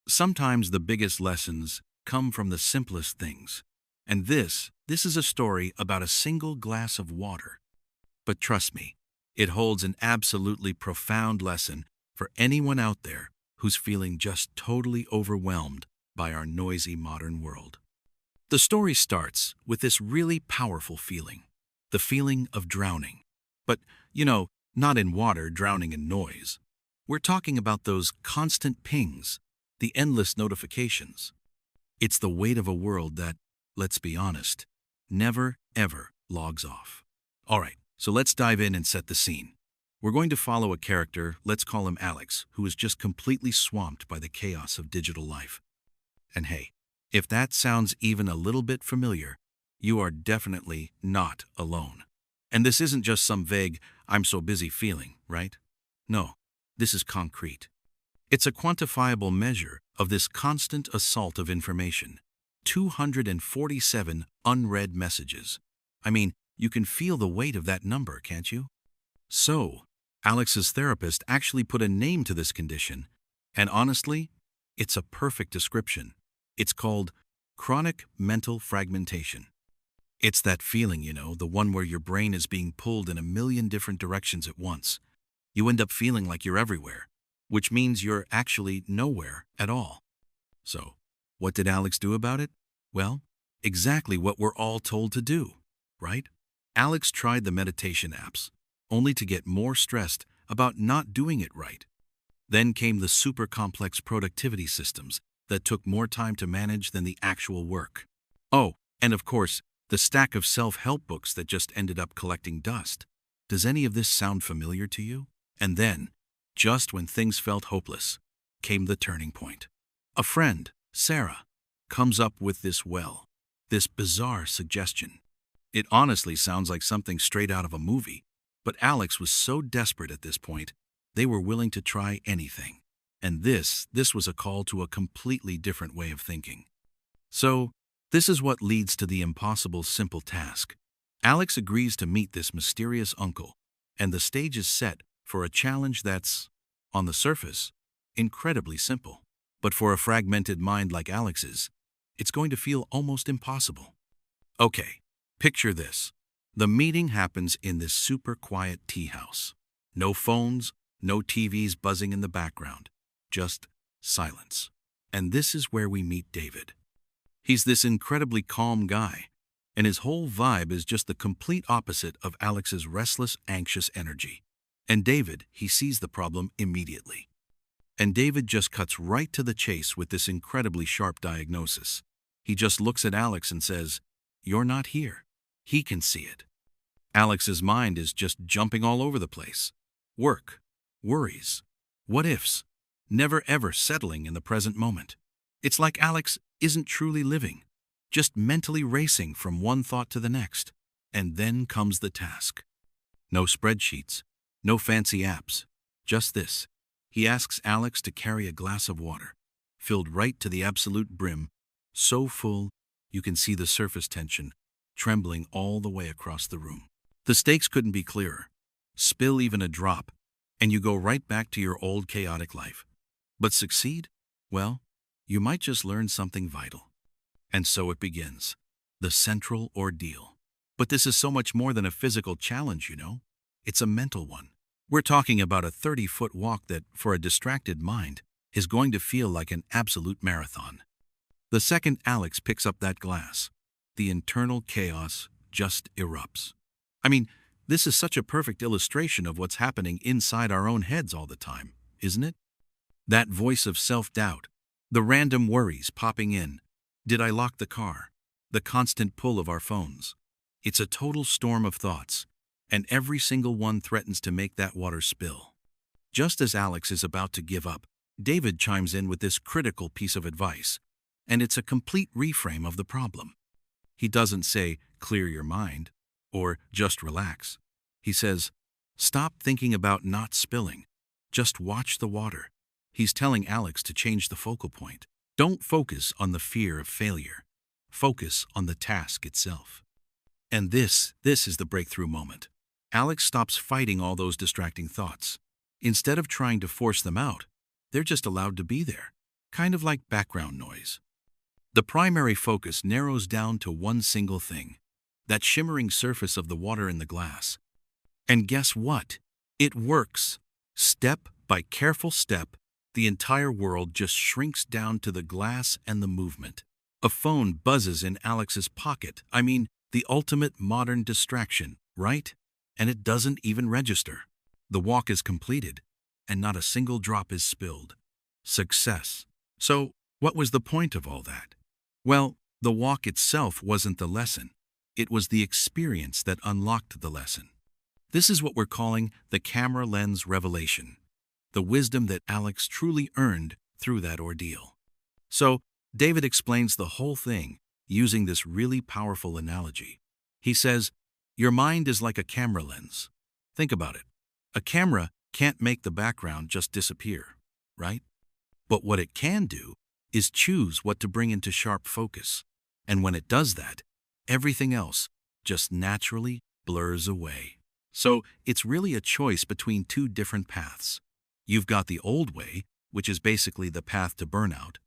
Sometimes the biggest lessons come from the simplest things. And this is a story about a single glass of water. But trust me, it holds an absolutely profound lesson for anyone out there who's feeling just totally overwhelmed by our noisy modern world. The story starts with this really powerful feeling, the feeling of drowning. But, not in water, drowning in noise. We're talking about those constant pings, the endless notifications. It's the weight of a world that, let's be honest, never, ever logs off. All right, so let's dive in and set the scene. We're going to follow a character, let's call him Alex, who is just completely swamped by the chaos of digital life. And hey, if that sounds even a little bit familiar, you are definitely not alone. And this isn't just some vague, I'm so busy feeling, right? No, this is concrete. It's a quantifiable measure of this constant assault of information. 247 unread messages. I mean, you can feel the weight of that number, can't you? So, Alex's therapist actually put a name to this condition, and honestly, it's a perfect description. It's called chronic mental fragmentation. It's that feeling, the one where your brain is being pulled in a million different directions at once. You end up feeling like you're everywhere, which means you're actually nowhere at all. So, what did Alex do about it? Well, exactly what we're all told to do, right? Alex tried the meditation apps, only to get more stressed about not doing it right. Then came the super complex productivity systems that took more time to manage than the actual work. Oh, and of course, the stack of self-help books that just ended up collecting dust. Does any of this sound familiar to you? And then, just when things felt hopeless, came the turning point. A friend, Sarah, comes up with this bizarre suggestion. It honestly sounds like something straight out of a movie, but Alex was so desperate at this point, they were willing to try anything. And this was a call to a completely different way of thinking. So, this is what leads to the impossible simple task. Alex agrees to meet this mysterious uncle, and the stage is set for a challenge that's, on the surface, incredibly simple. But for a fragmented mind like Alex's, it's going to feel almost impossible. Okay, picture this. The meeting happens in this super quiet tea house. No phones, no TVs buzzing in the background, just silence. And this is where we meet David. He's this incredibly calm guy, and his whole vibe is just the complete opposite of Alex's restless, anxious energy. And David, he sees the problem immediately. And David just cuts right to the chase with this incredibly sharp diagnosis. He just looks at Alex and says, "You're not here." He can see it. Alex's mind is just jumping all over the place. Work, worries, what ifs, never ever settling in the present moment. It's like Alex isn't truly living, just mentally racing from one thought to the next. And then comes the task. No spreadsheets, no fancy apps, just this. He asks Alex to carry a glass of water, filled right to the absolute brim, so full you can see the surface tension trembling all the way across the room. The stakes couldn't be clearer. Spill even a drop, and you go right back to your old chaotic life. But succeed? Well, you might just learn something vital. And so it begins, the central ordeal. But this is so much more than a physical challenge, It's a mental one. We're talking about a 30-foot walk that, for a distracted mind, is going to feel like an absolute marathon. The second Alex picks up that glass, the internal chaos just erupts. I mean, this is such a perfect illustration of what's happening inside our own heads all the time, isn't it? That voice of self-doubt, the random worries popping in. Did I lock the car? The constant pull of our phones. It's a total storm of thoughts, and every single one threatens to make that water spill. Just as Alex is about to give up, David chimes in with this critical piece of advice, and it's a complete reframe of the problem. He doesn't say, "Clear your mind," or "Just relax." He says, "Stop thinking about not spilling. Just watch the water." He's telling Alex to change the focal point. Don't focus on the fear of failure. Focus on the task itself. And this is the breakthrough moment. Alex stops fighting all those distracting thoughts. Instead of trying to force them out, they're just allowed to be there. kind of like background noise. The primary focus narrows down to one single thing, that shimmering surface of the water in the glass. And guess what? It works. Step by careful step, the entire world just shrinks down to the glass and the movement. A phone buzzes in Alex's pocket. I mean, the ultimate modern distraction, right? And it doesn't even register. The walk is completed, and not a single drop is spilled. Success. So, what was the point of all that? Well, the walk itself wasn't the lesson. It was the experience that unlocked the lesson. This is what we're calling the camera lens revelation, the wisdom that Alex truly earned through that ordeal. So, David explains the whole thing using this really powerful analogy. He says, your mind is like a camera lens. Think about it. A camera can't make the background just disappear, right? But what it can do is choose what to bring into sharp focus. And when it does that, everything else just naturally blurs away. So it's really a choice between two different paths. You've got the old way, which is basically the path to burnout.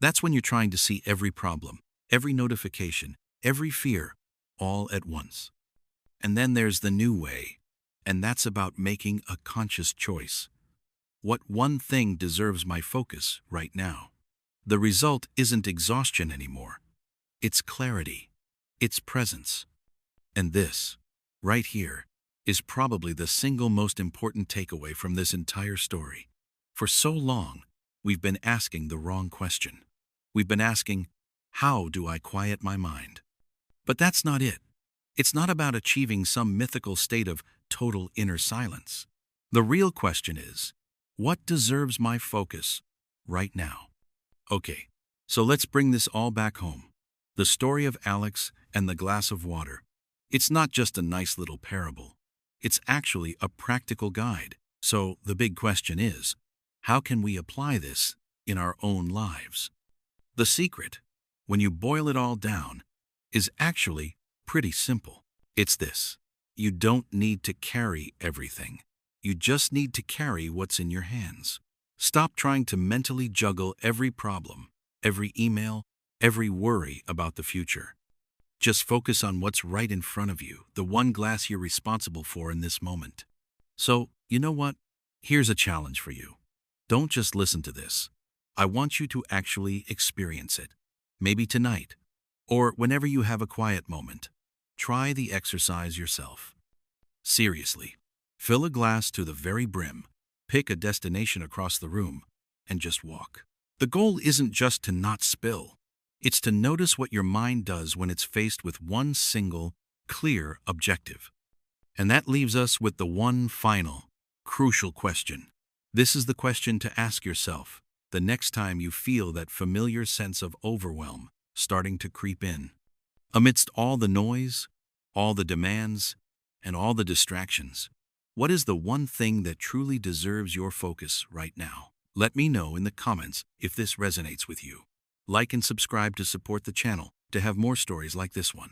That's when you're trying to see every problem, every notification, every fear, all at once. And then there's the new way, and that's about making a conscious choice. What one thing deserves my focus right now? The result isn't exhaustion anymore. It's clarity. It's presence. And this, right here, is probably the single most important takeaway from this entire story. For so long, we've been asking the wrong question. We've been asking, how do I quiet my mind? But that's not it. It's not about achieving some mythical state of total inner silence. The real question is, what deserves my focus right now? Okay, so let's bring this all back home. The story of Alex and the glass of water. It's not just a nice little parable. It's actually a practical guide. So the big question is, how can we apply this in our own lives? The secret, when you boil it all down, is actually pretty simple. It's this. You don't need to carry everything. You just need to carry what's in your hands. Stop trying to mentally juggle every problem, every email, every worry about the future. Just focus on what's right in front of you, the one glass you're responsible for in this moment. So, you know what? Here's a challenge for you. Don't just listen to this. I want you to actually experience it. Maybe tonight, or whenever you have a quiet moment. Try the exercise yourself. Seriously, fill a glass to the very brim, pick a destination across the room, and just walk. The goal isn't just to not spill. It's to notice what your mind does when it's faced with one single, clear objective. And that leaves us with the one final, crucial question. This is the question to ask yourself the next time you feel that familiar sense of overwhelm starting to creep in. Amidst all the noise, all the demands, and all the distractions, what is the one thing that truly deserves your focus right now? Let me know in the comments if this resonates with you. Like and subscribe to support the channel to have more stories like this one.